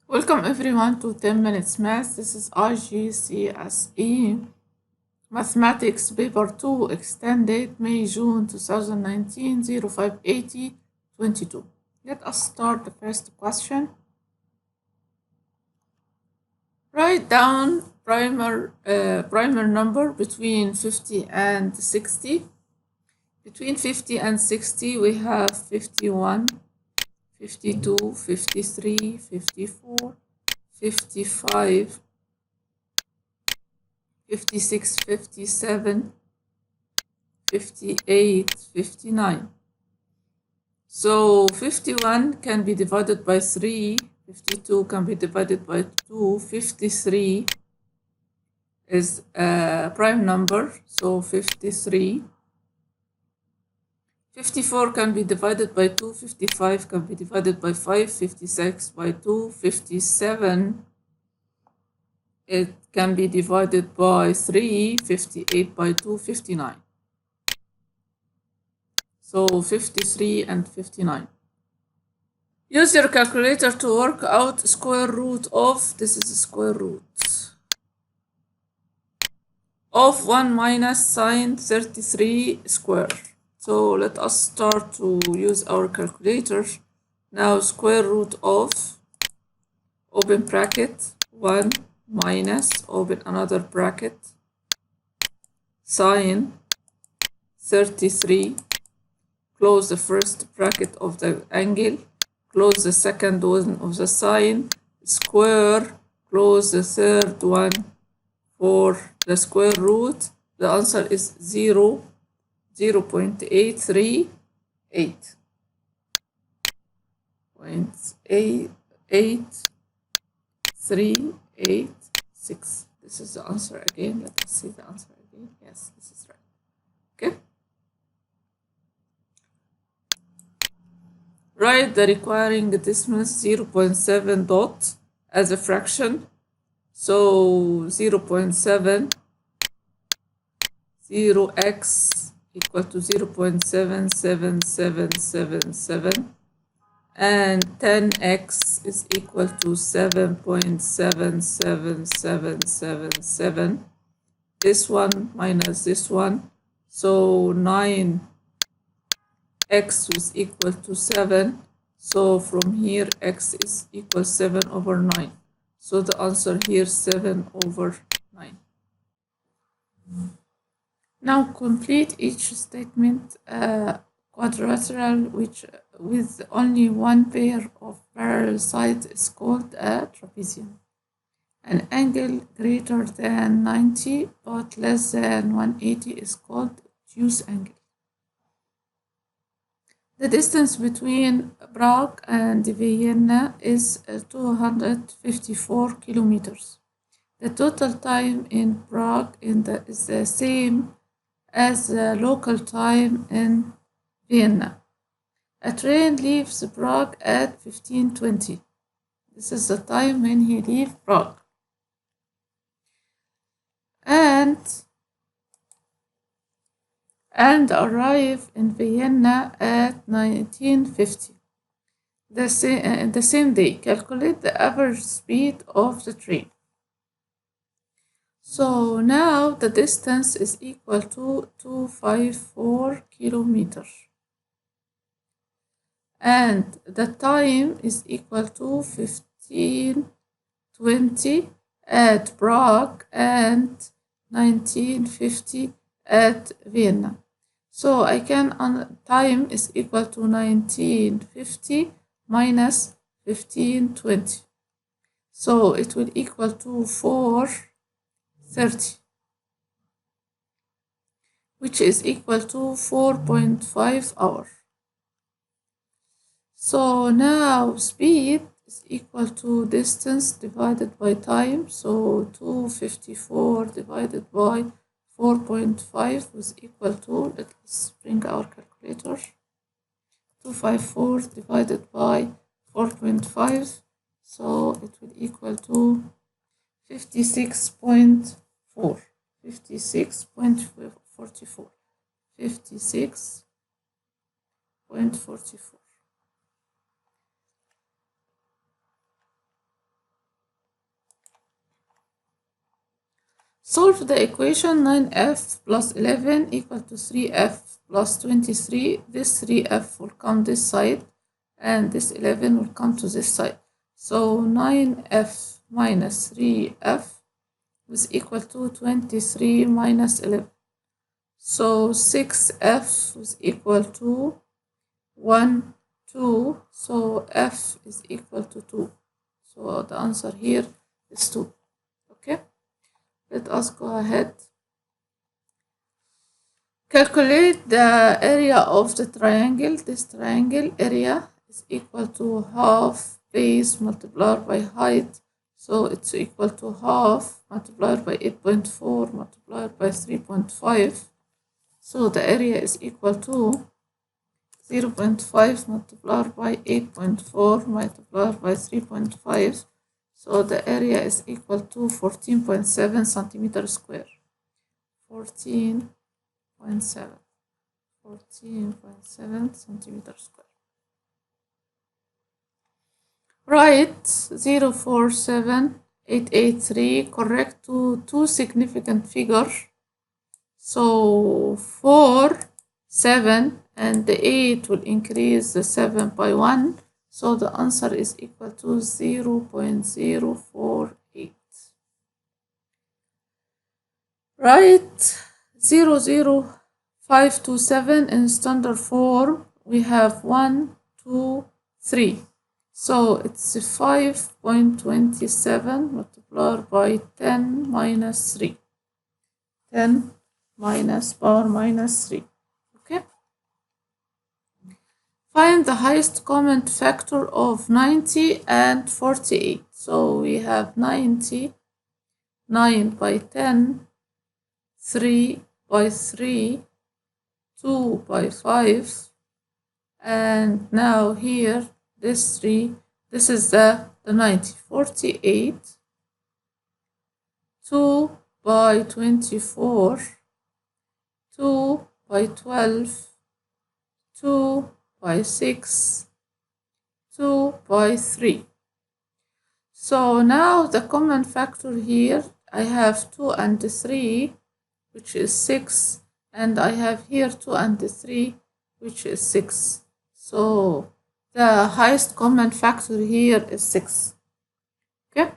Welcome everyone to 10 Minutes Math. This is IGCSE Mathematics Paper 2 Extended May-June 2019 0580 22. Let us start the first question. Write down primer number between 50 and 60. Between 50 and 60 we have 51, 52, 53, 54, 55, 56, 57, 58, 59. So 51 can be divided by 3, 52 can be divided by 2, 53 is a prime number, so 53. 54 can be divided by 2, 55 can be divided by 5, 56 by 2, 57 it can be divided by 3, 58 by 2, 59. So 53 and 59. Use your calculator to work out square root of, this is square root, of 1 minus sine 33 square. So let us start to use our calculator. Now square root of, open bracket, 1 minus, open another bracket, sine 33, close the first bracket of the angle, close the second one of the sine, square, close the third one for the square root. The answer is 0.838. 0.83836. This is the answer again. Let us see the answer again. Yes, this is right. Okay. Write the requiring decimals 0.7 dot as a fraction. So 0.7, 0x equal to 0.77777, and 10x is equal to 7.77777. This one minus this one, so 9x is equal to 7. So from here x is equal 7 over 9. So the answer here 7 over 9. Now complete each statement quadrilateral which with only one pair of parallel sides is called a trapezium. An angle greater than 90 but less than 180 is called obtuse angle. The distance between Prague and Vienna is 254 kilometers. The total time in Prague is the same as the local time in Vienna. A train leaves Prague at 15:20. This is the time when he leaves Prague. And arrive in Vienna at 1950. The same day. Calculate the average speed of the train. So now the distance is equal to 254 kilometers. And the time is equal to 15:20 at Prague and 1950 at Vienna. So I can, time is equal to 1950 minus 15:20. So it will equal to 4:30, which is equal to 4.5 hours. So now speed is equal to distance divided by time. So 254 divided by 4.5 is equal to, let's bring our calculator, 254 divided by 4.5, so it will equal to 56.4, 56.44, 56.44. Solve the equation 9f plus 11 equal to 3f plus 23. This 3f will come this side and this 11 will come to this side. So 9f minus 3f is equal to 23 minus 11. So 6f is equal to 1, 2. So f is equal to 2. So the answer here is 2. Okay, let us go ahead. Calculate the area of the triangle. This triangle area is equal to half base multiplied by height. So it's equal to half multiplied by 8.4 multiplied by 3.5. So the area is equal to 0.5 multiplied by 8.4 multiplied by 3.5. So the area is equal to 14.7 centimeters square. 14.7 centimeters square. Write 047883 correct to two significant figures. So 4, 7 and the 8 will increase the 7 by 1. So the answer is equal to 0.048. Write 00527 in standard form. We have 1, 2, 3. So it's 5.27 multiplied by 10 minus 3. 10 minus power minus 3. Okay. Find the highest common factor of 90 and 48. So we have 90, 9 by 10, 3 by 3, 2 by 5, and now here this 3, this is the 90, 48, 2 by 24, 2 by 12, 2 by 6, 2 by 3. So now the common factor here, I have 2 and 3, which is 6, and I have here 2 and 3, which is 6. So the highest common factor here is 6. Okay.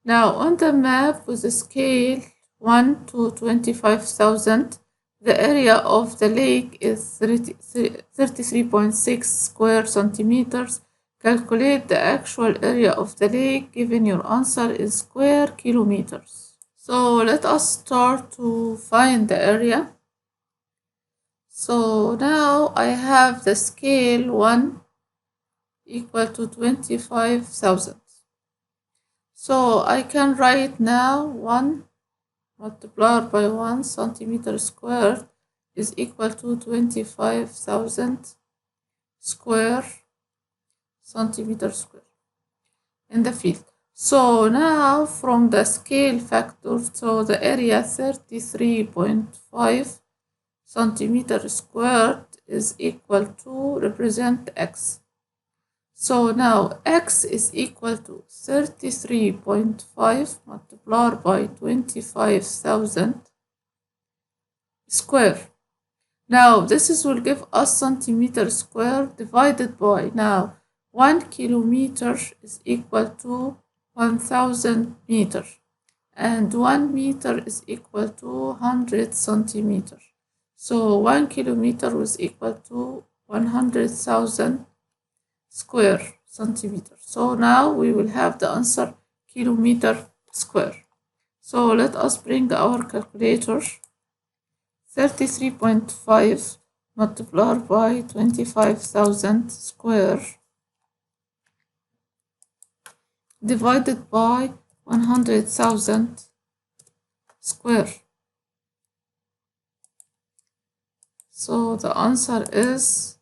Now on the map with a scale 1 to 25,000, the area of the lake is 33.6 square centimeters. Calculate the actual area of the lake given your answer is square kilometers. So let us start to find the area. So now I have the scale 1 equal to 25,000. So I can write now 1 multiplied by 1 centimeter squared is equal to 25,000 square centimeter square in the field. So now from the scale factor, so the area 33.5 centimeter squared is equal to represent x. So now x is equal to 33.5 multiplied by 25,000 square. Now this will give us centimeter square divided by, now 1 kilometer is equal to 1,000 meters, and 1 meter is equal to 100 centimeters. So 1 kilometer was equal to 100,000 square centimeters. So now we will have the answer kilometer square. So let us bring our calculator. 33.5 multiplied by 25,000 square divided by 100,000 square. So the answer is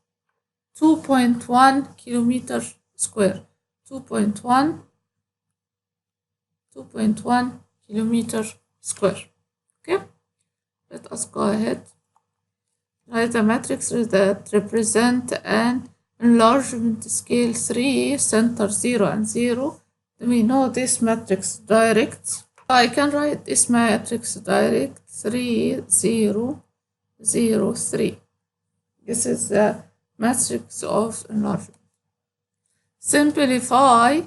2.1 kilometer square. 2.1 kilometer square. Okay, let us go ahead. Write the matrix that represent an enlargement scale 3, center 0 and 0. We know this matrix direct. I can write this matrix direct 3 0 0 3. This is the matrix of enlargement. Simplify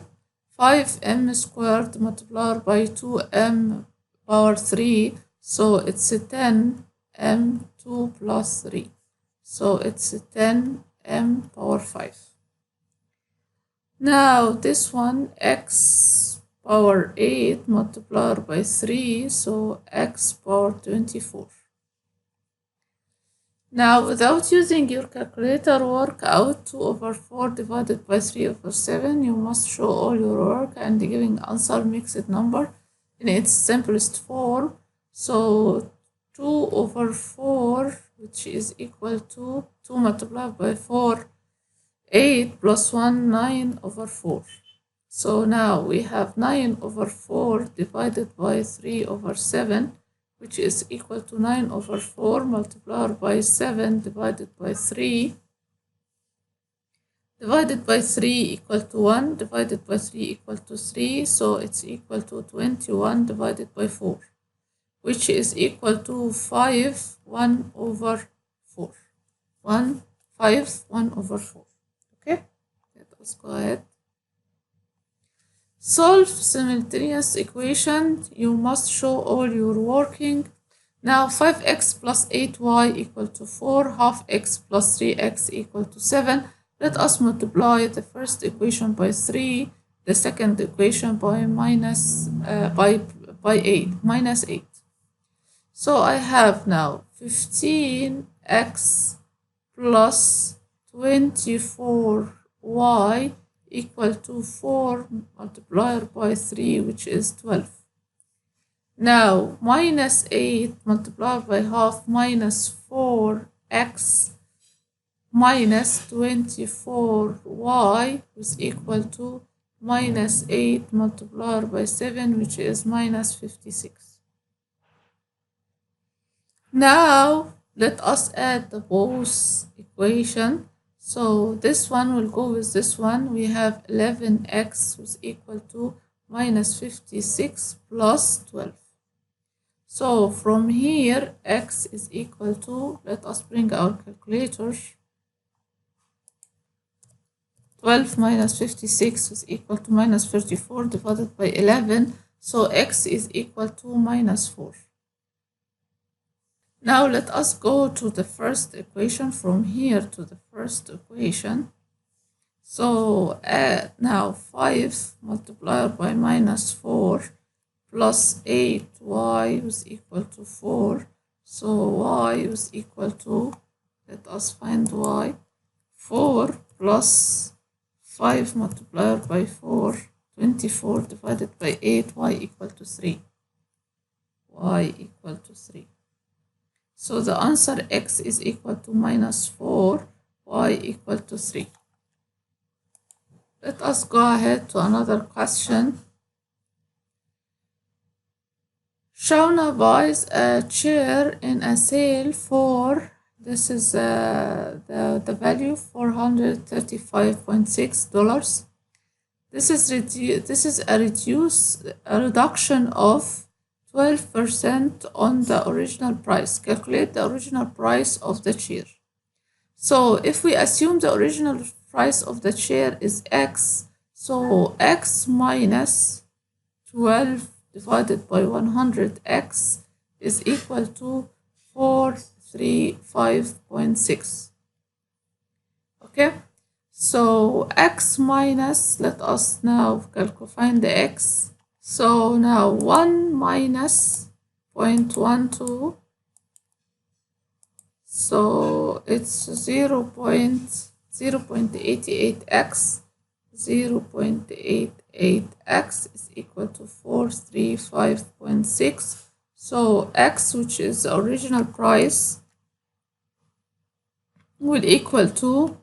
5m squared multiplied by 2m power 3, so it's 10m 2 plus 3, so it's 10m power 5. Now this one, x power 8 multiplied by 3, so x power 24. Now, without using your calculator, work out 2 over 4 divided by 3 over 7. You must show all your work and the giving answer mixed number in its simplest form. So 2 over 4, which is equal to 2 multiplied by 4, 8 plus 1, 9 over 4. So now we have 9 over 4 divided by 3 over 7, which is equal to 9 over 4 multiplied by 7 divided by 3. Divided by 3 equal to 1, divided by 3 equal to 3, so it's equal to 21 divided by 4, which is equal to 5, 1 over 4. 1, 5, 1 over 4. Okay, let us go ahead. Solve simultaneous equation. You must show all your working. Now 5x plus 8y equal to 4, half x plus 3x equal to 7. Let us multiply the first equation by 3, the second equation by by 8, minus 8. So I have now 15x plus 24y equal to 4 multiplied by 3, which is 12. Now, minus 8 multiplied by half minus 4x minus 24y is equal to minus 8 multiplied by 7, which is minus 56. Now, let us add the both equation. So this one will go with this one. We have 11x is equal to minus 56 plus 12. So from here, x is equal to, let us bring our calculators. 12 minus 56 is equal to minus 34 divided by 11. So x is equal to minus 4. Now let us go to the first equation, from here to the first equation. So now 5 multiplied by minus 4 plus 8y is equal to 4. So y is equal to, let us find y, 4 plus 5 multiplied by 4, 24 divided by 8, y equal to 3. Y equal to 3. So the answer x is equal to minus 4, y equal to 3. Let us go ahead to another question. Shauna buys a chair in a sale for, this is the value, $435.6. This is a reduction of 12% on the original price. Calculate the original price of the chair. So if we assume the original price of the chair is x, so x minus 12 divided by 100x is equal to 435.6. Okay, so x minus, let us now find the x. So now 1 minus 0.12, so it's 0.88x. 0.88x is equal to 435.6. So x, which is the original price, will equal to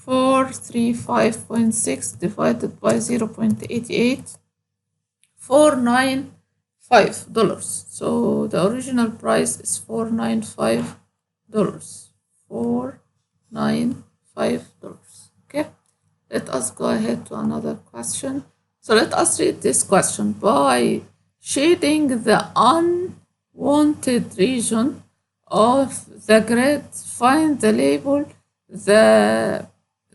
435.6 divided by 0.88, $495. So the original price is $495. $495. Okay, let us go ahead to another question. So let us read this question. By shading the unwanted region of the grid, find the label the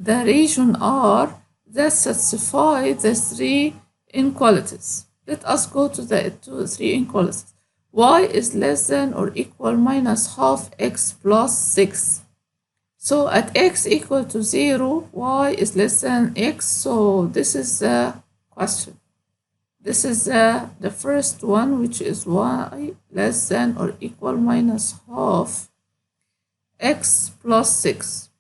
region R that satisfy the three inequalities. Let us go to the three inequalities. Y is less than or equal minus half x plus 6. So at x equal to 0, y is less than x. So this is the question. This is the first one, which is y less than or equal minus half x plus 6.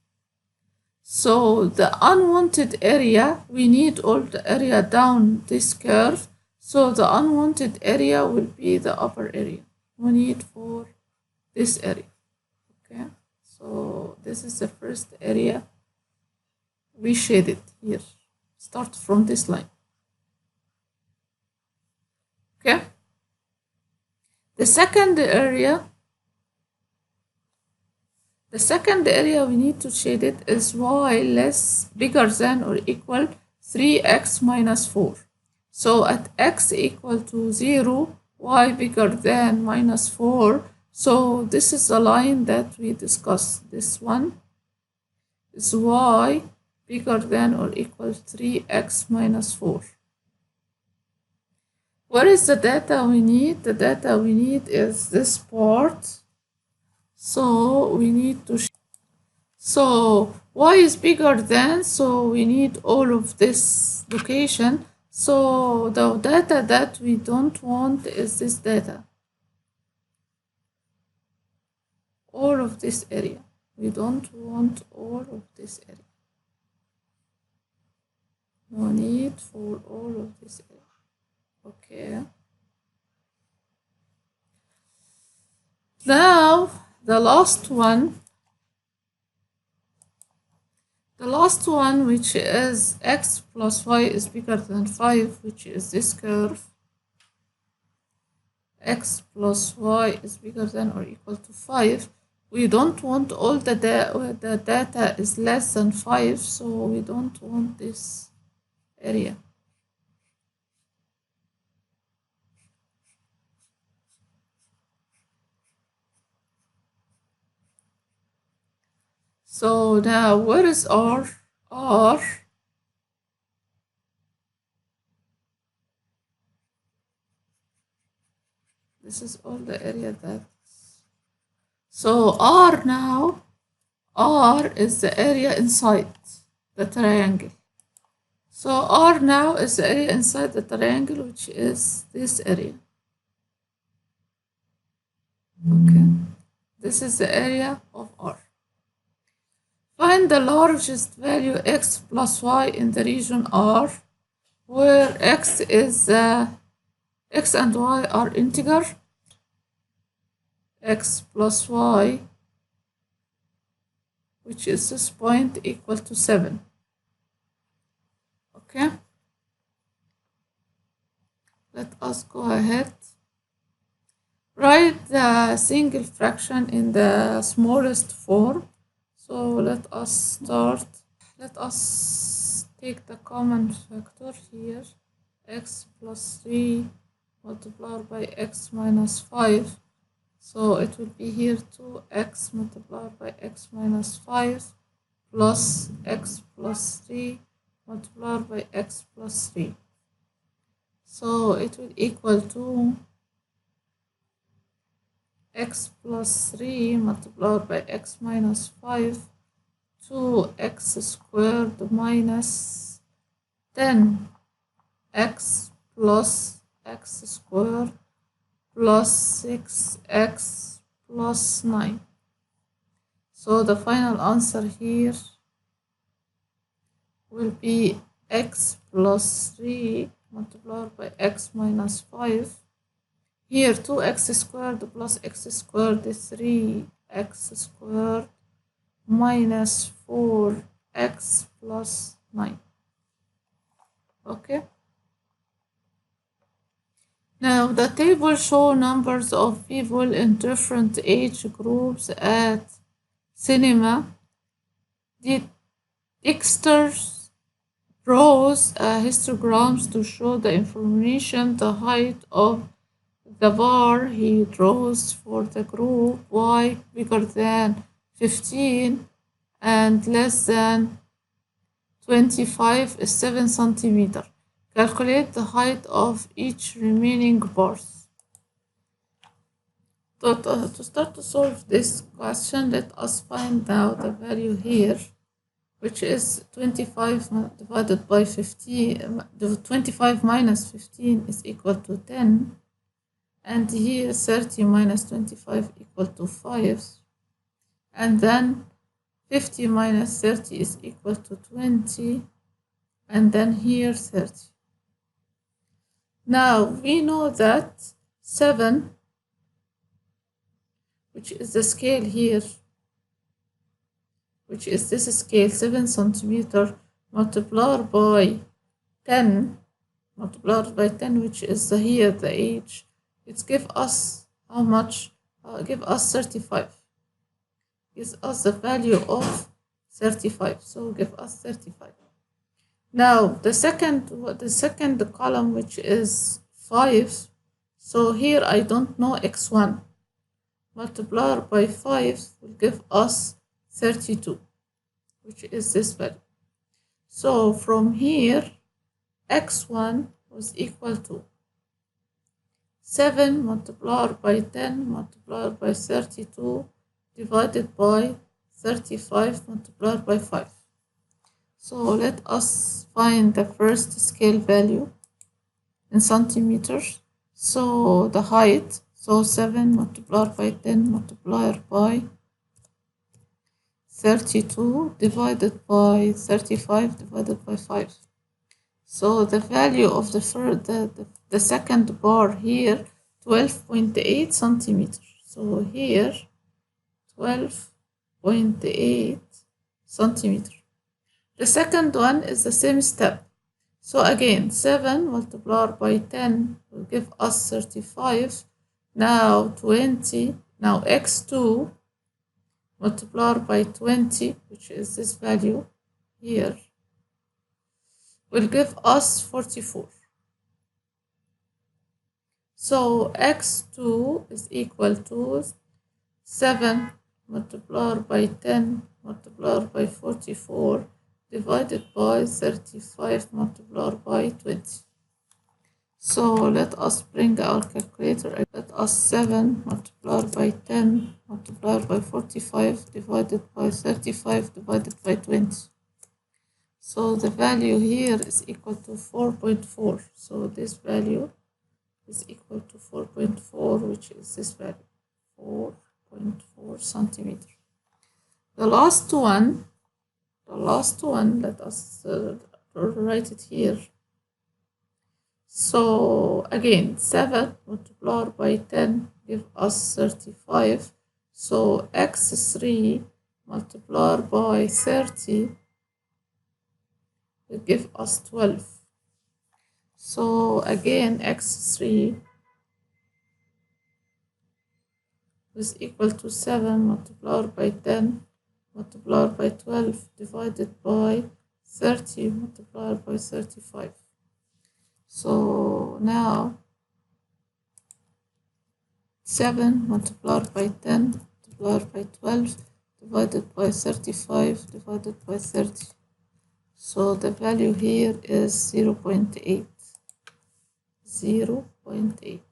So the unwanted area, we need all the area down this curve. So the unwanted area will be the upper area. We need for this area. Okay, so this is the first area we shaded here. Start from this line. Okay, the second area we need to shade it is y bigger than or equal 3x minus 4. So at x equal to 0, y bigger than minus 4. So this is the line that we discussed. This one is y bigger than or equal 3x minus 4. What is the data we need? The data we need is this part. So we need to, so y is bigger than, so we need all of this location. So the data that we don't want is this data. All of this area. We don't want all of this area. No need for all of this area. Okay. Now the last one, which is x plus y is bigger than 5, which is this curve. X plus y is bigger than or equal to 5. We don't want all the data is less than 5, so we don't want this area. So now where is R? R this is all the area that, so R now, R is the area inside the triangle. So R now is the area inside the triangle, which is this area. Okay, this is the area of R. Find the largest value x plus y in the region R, where x is x and y are integer. X plus y, which is this point, equal to 7. Okay, let us go ahead. Write the single fraction in the smallest form. So let us start. Let us take the common factor here, x plus 3 multiplied by x minus 5. So it will be here 2x multiplied by x minus 5 plus x plus 3 multiplied by x plus 3. So it will equal to x plus 3 multiplied by x minus 5, 2x squared minus 10x plus x squared plus 6x plus 9. So the final answer here will be x plus 3 multiplied by x minus 5. Here 2x squared plus x squared is 3x squared minus 4x plus 9. Okay. Now the table shows numbers of people in different age groups at cinema. Dexter's draws histograms to show the information, the height of the bar he draws for the group y bigger than 15 and less than 25 is 7 centimeter. Calculate the height of each remaining bars. To start to solve this question, let us find out the value here, which is 25 divided by 15. 25 minus 15 is equal to 10. And here 30 minus 25 equal to 5. And then 50 minus 30 is equal to 20. And then here 30. Now we know that 7, which is the scale here, which is this scale, 7 centimeter multiplied by 10, which is here the age, it gives us how much? Give us 35. Gives us the value of 35. So give us 35. Now the second column, which is 5. So here I don't know x1. Multiplied by 5 will give us 32, which is this value. So from here, x1 was equal to 7 multiplied by 10 multiplied by 32 divided by 35 multiplied by 5. So let us find the first scale value in centimeters. So the height, so 7 multiplied by 10 multiplied by 32 divided by 35 divided by 5. So the value of the second bar here, 12.8 centimeters. So here, 12.8 centimeters. The second one is the same step. So again, 7 multiplied by 10 will give us 35. Now 20, now x2 multiplied by 20, which is this value here, will give us 44. So x2 is equal to 7 multiplied by 10 multiplied by 44 divided by 35 multiplied by 20. So let us bring our calculator. Let us 7 multiplied by 10 multiplied by 45 divided by 35 divided by 20. So the value here is equal to 4.4. So this value is equal to 4.4, which is this value, 4.4 centimeter. The last one, let us write it here. So again, 7 multiplied by 10 give us 35. So x3 multiplied by 30 will give us 12. So again, x3 is equal to 7 multiplied by 10 multiplied by 12 divided by 30 multiplied by 35. So now 7 multiplied by 10 multiplied by 12 divided by 35 divided by 30. So the value here is 0.8. 0.8.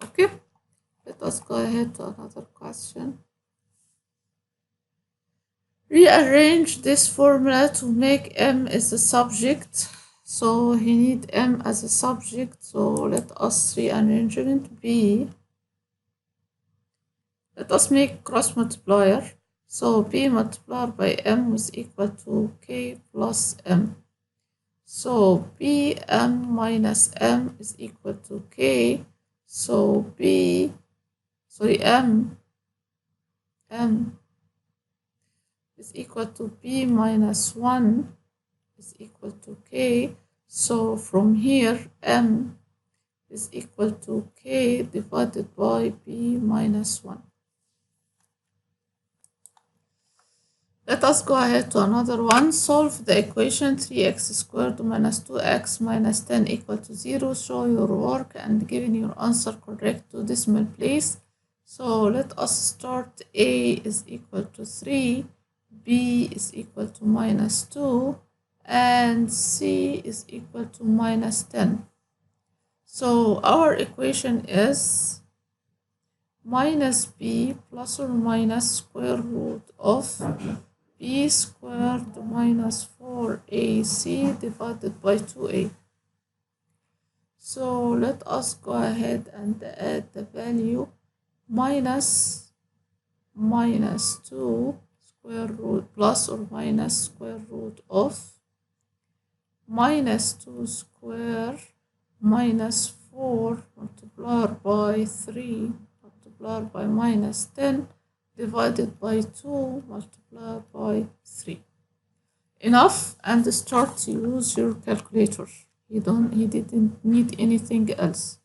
Okay, let us go ahead to another question. Rearrange this formula to make M as a subject. So he need M as a subject. So let us rearrangement B. Let us make cross multiplier. So B multiplied by M is equal to K plus M. So Bm minus M is equal to K. So M is equal to B minus 1 is equal to K. So from here, M is equal to K divided by B minus 1. Let us go ahead to another one. Solve the equation 3x squared minus 2x minus 10 equal to 0. Show your work and given your answer correct to decimal place. So let us start. A is equal to 3, B is equal to minus 2, and C is equal to minus 10. So our equation is minus B plus or minus square root of B squared minus 4AC divided by 2A. So let us go ahead and add the value minus 2 square root plus or minus square root of minus 2 square minus 4 multiplied by 3 multiplied by minus 10 divided by 2 multiplied by 3. Enough, and start to use your calculator. He didn't need anything else.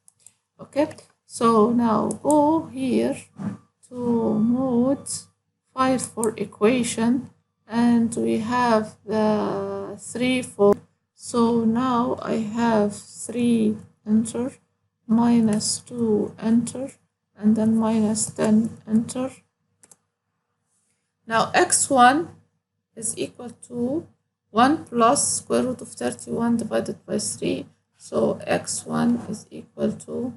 Okay, so now go here to mode 5 for equation, and we have the 3 for. So now I have 3 enter, minus 2 enter, and then minus 10 enter. Now x1 is equal to 1 plus square root of 31 divided by 3. So x1 is equal to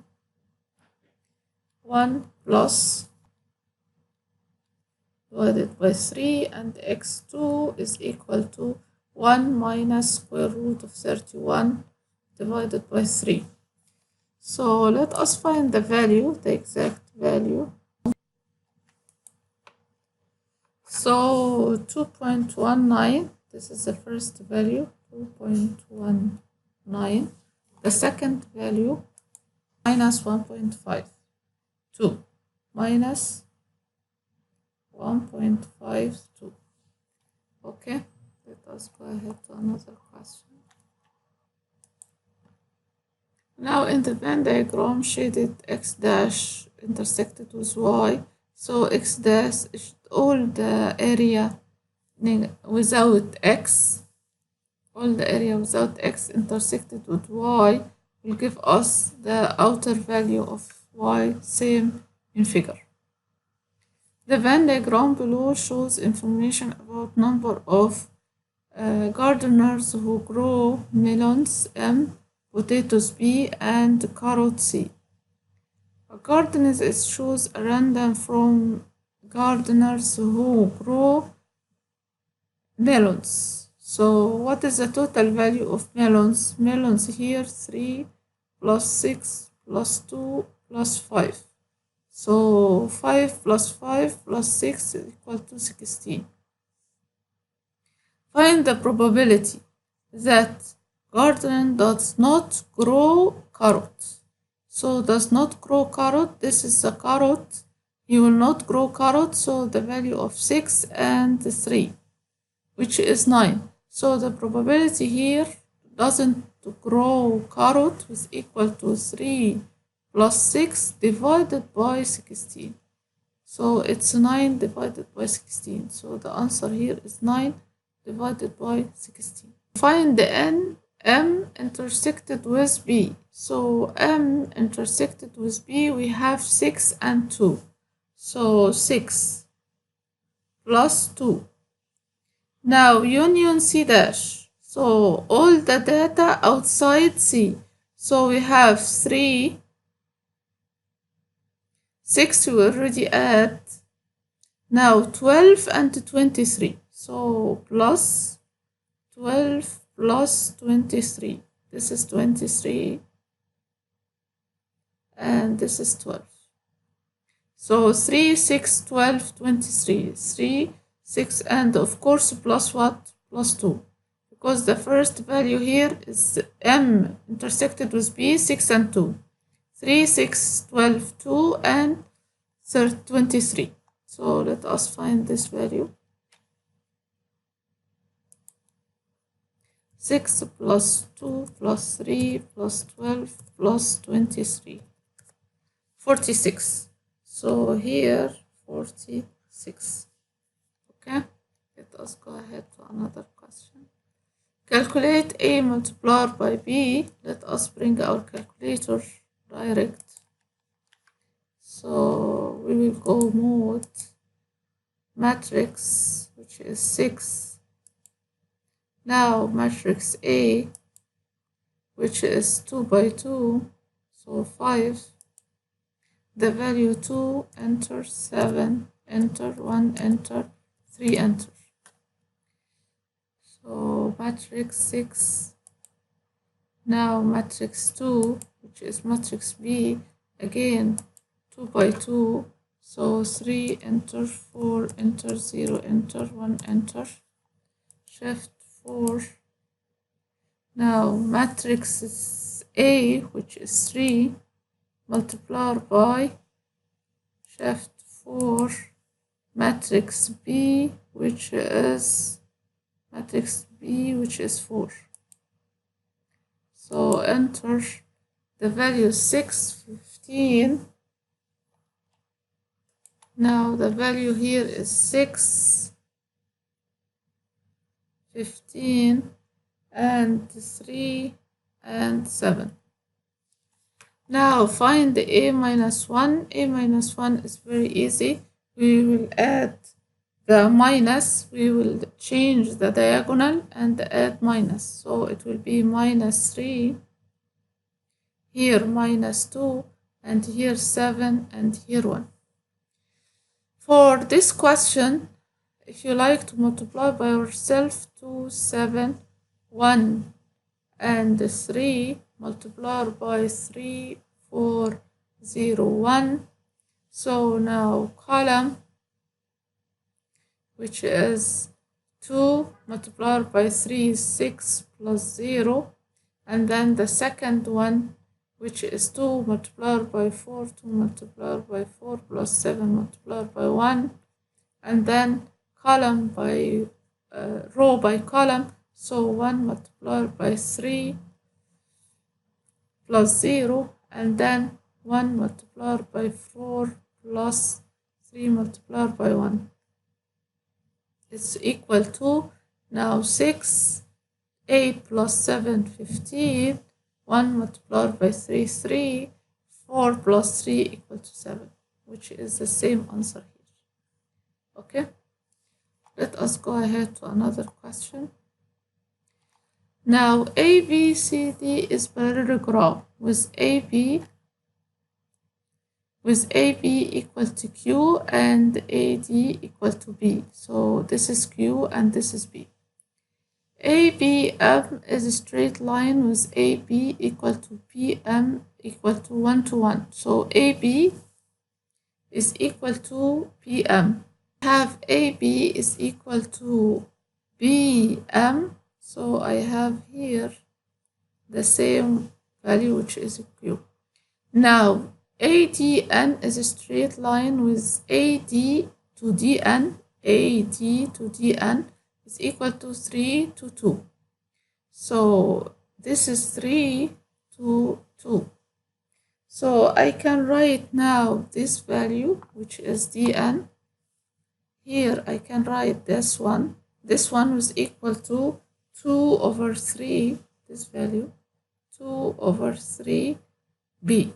1 plus divided by 3, and x2 is equal to 1 minus square root of 31 divided by 3. So let us find the value, the exact value. So 2.19, this is the first value, 2.19. The second value, minus 1.52, minus 1.52. Okay, let us go ahead to another question. Now in the Venn diagram, shaded x dash intersected with y. So x dash is all the area without x, all the area without x intersected with y will give us the outer value of y, same in figure. The Venn diagram below shows information about number of gardeners who grow melons M, potatoes B, and carrots C. A garden shows a random from gardeners who grow melons. So what is the total value of melons? Melons here 3 plus 6 plus 2 plus 5. So 5 plus 5 plus 6 is equal to 16. Find the probability that garden does not grow carrot. So does not grow carrot, this is a carrot. He will not grow carrot, so the value of 6 and 3, which is 9. So the probability here doesn't grow carrot is equal to 3 plus 6 divided by 16. So it's 9 divided by 16. So the answer here is 9 divided by 16. Find the M intersected with B. So M intersected with B, we have 6 and 2. So 6 plus 2. Now union C dash. So all the data outside C. So we have 3, 6 we already add. Now 12 and 23. So plus 12 plus 23. This is 23 and this is 12. So 3, 6, 12, 23. 3, 6, and of course plus what? Plus 2. Because the first value here is M intersected with B, 6 and 2. 3, 6, 12, 2, and 23. So let us find this value. 6 plus 2 plus 3 plus 12 plus 23. 46. So here 46. Okay, Let us go ahead to another question. Calculate A multiplied by B. Let us bring our calculator direct. So we will go mode matrix, which is 6. Now matrix A, which is 2 by 2, so 5. The value 2, enter, 7, enter, 1, enter, 3, enter. So matrix 6. Now matrix 2, which is matrix B, again 2 by 2, so 3, enter, 4, enter, 0, enter, 1, enter, shift 4. Now matrix A, which is 3, multiplied by shift 4, matrix B, which is 4. So enter the value 6, 15. Now the value here is 6, 15, and 3, and 7. Now find the A minus 1. A minus 1 is very easy. We will add the minus, we will change the diagonal and add minus. So it will be minus 3, here minus 2, and here 7, and here 1. For this question, if you like to multiply by yourself, 2, 7, 1, and 3, multiplied by 3, 4, 0, 1. So now column, which is 2 multiplied by 3 is 6 plus 0, and then the second one, which is 2 multiplied by 4, 2 multiplied by 4 plus 7 multiplied by 1, and then column by row by column, so 1 multiplied by 3 plus 0, and then 1 multiplied by 4 plus 3 multiplied by 1. It's equal to now 6, 8 plus 7, 15, 1 multiplied by 3, 3, 4 plus 3 equal to 7, which is the same answer here. Okay, let us go ahead to another question. Now ABCD is parallelogram with AB equal to Q and AD equal to B. So this is Q and this is B. ABM is a straight line with AB equal to PM equal to 1 to 1. So AB is equal to PM. Have AB is equal to BM. So I have here the same value, which is Q. Now ADN is a straight line with AD to DN. AD to DN is equal to 3 to 2. So this is 3 to 2. So I can write now this value, which is DN. Here I can write this one. This one was equal to 2 over 3, this value, 2 over 3b.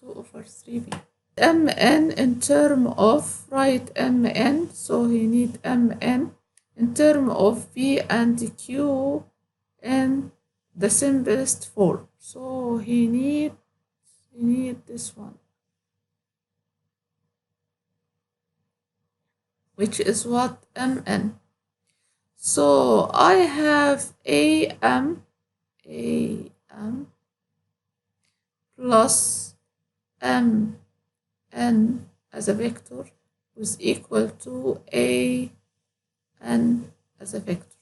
2 over 3b. Mn in term of, write Mn, so he need Mn in term of B and Q in the simplest form. So he need this one, which is what? Mn. So I have AM plus Mn as a vector is equal to An as a vector.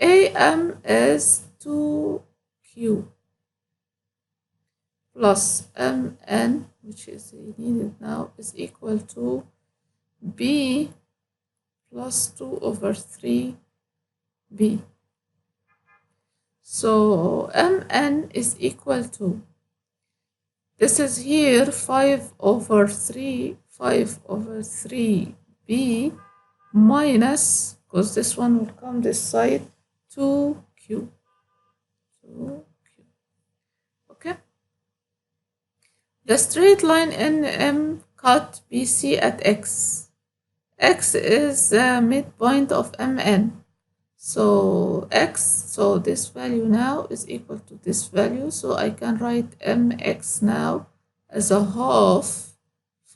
Am is 2Q plus Mn, which is needed now, is equal to B plus 2 over 3b. So Mn is equal to, this is here 5 over 3b minus, because this one will come this side, 2q. 2q. Okay. The straight line NM cut BC at x. X is the midpoint of MN. So x, so this value now is equal to this value. So I can write mx now as a half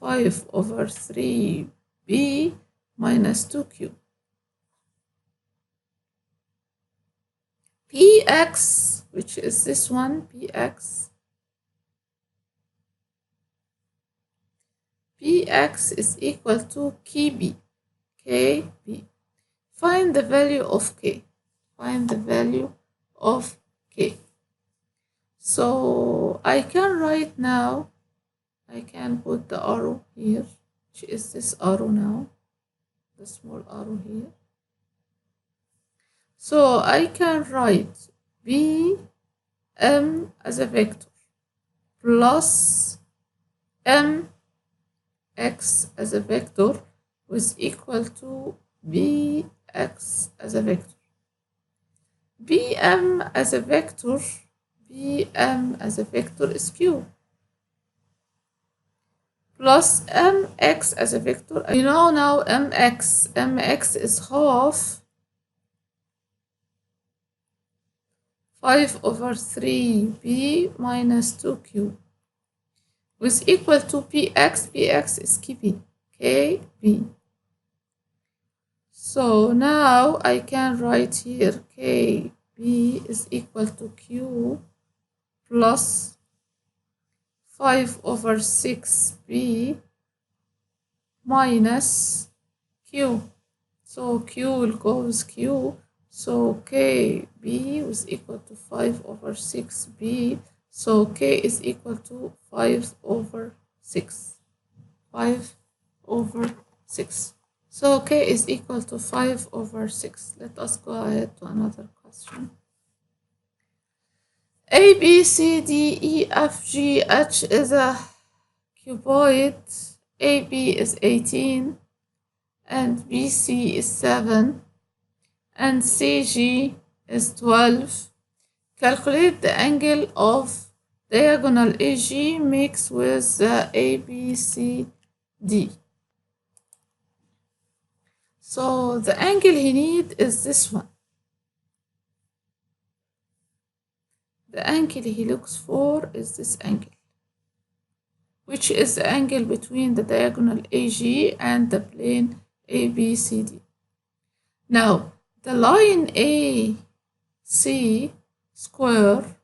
5 over 3b minus 2q. Px, which is this one, Px is equal to kb. Find the value of k. Find the value of k. So I can write now, I can put the arrow here, which is this arrow now, the small arrow here. So I can write b m as a vector plus m x as a vector was equal to bx as a vector. bm as a vector is q plus mx as a vector. You know now mx is half 5 over 3b minus 2q was equal to px is kb. So now I can write here kb is equal to q plus 5 over 6b minus q. So q will go with q. So kb was equal to 5 over 6b. So k is equal to 5 over 6. 5 over 6. So k is equal to 5 over 6. Let us go ahead to another question. A, B, C, D, E, F, G, H is a cuboid. AB is 18 and BC is 7 and CG is 12. Calculate the angle of diagonal AG mixed with the ABCD. So the angle he needs is this one. The angle he looks for is this angle, which is the angle between the diagonal AG and the plane ABCD. Now, the line AC square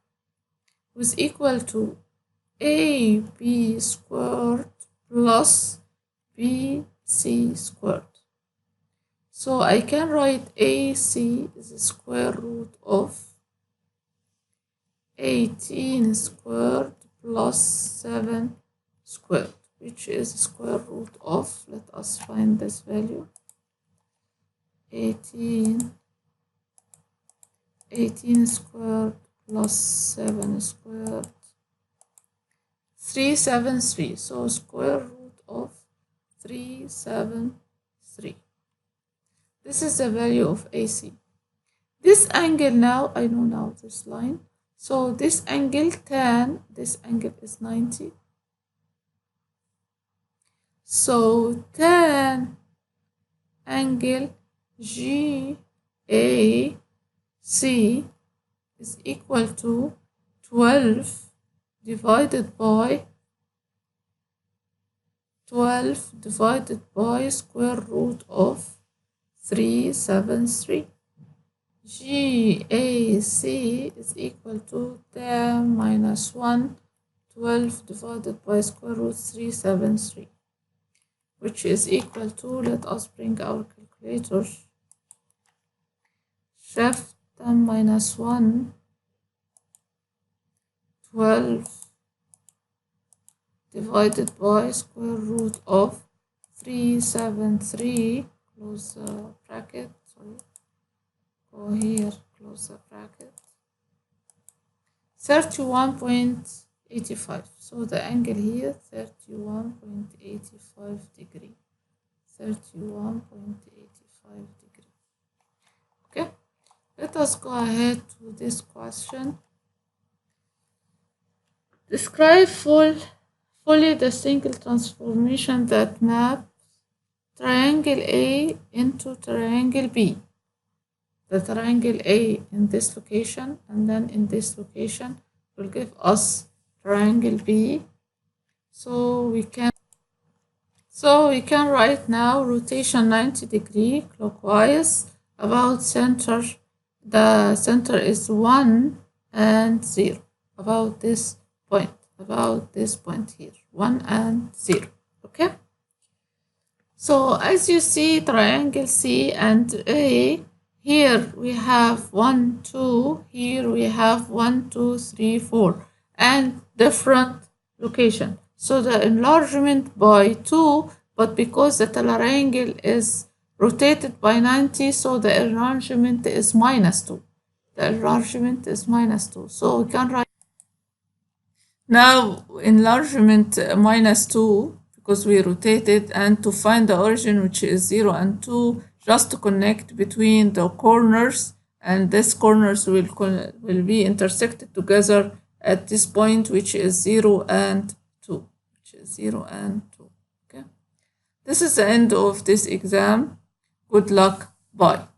was equal to AB squared plus BC squared. So I can write AC is the square root of 18 squared plus 7 squared, which is the square root of, let us find this value, 18 squared plus 7 squared, 373. So square root of 373. This is the value of AC. This angle now, I know now this line. So this angle tan, this angle is 90. So tan angle GAC is equal to 12 divided by square root of 373. GAC is equal to 10 minus 1, 12 divided by square root 373, which is equal to, let us bring our calculator, shift 10 minus 1, 12 divided by square root of 373, close the bracket, sorry. Go here, close the bracket. 31.85. So the angle here, 31.85 degree. 31.85. 5 degrees. Okay, let us go ahead to this question. Describe fully the single transformation that maps triangle A into triangle B. The triangle A in this location and then in this location will give us triangle B. So we can write now rotation 90 degree clockwise about center. The center is 1 and 0. About this point here, 1 and 0. Okay? So as you see, triangle C and A, here we have 1, 2, here we have 1, 2, 3, 4, and different location. So the enlargement by 2, but because the triangle is rotated by 90, so the enlargement is minus 2. The enlargement is minus 2. So we can write now enlargement minus 2 because we rotated, and to find the origin, which is 0 and 2, just to connect between the corners, and these corners will be intersected together at this point, which is 0 and 2. Okay, this is the end of this exam. Good luck. Bye.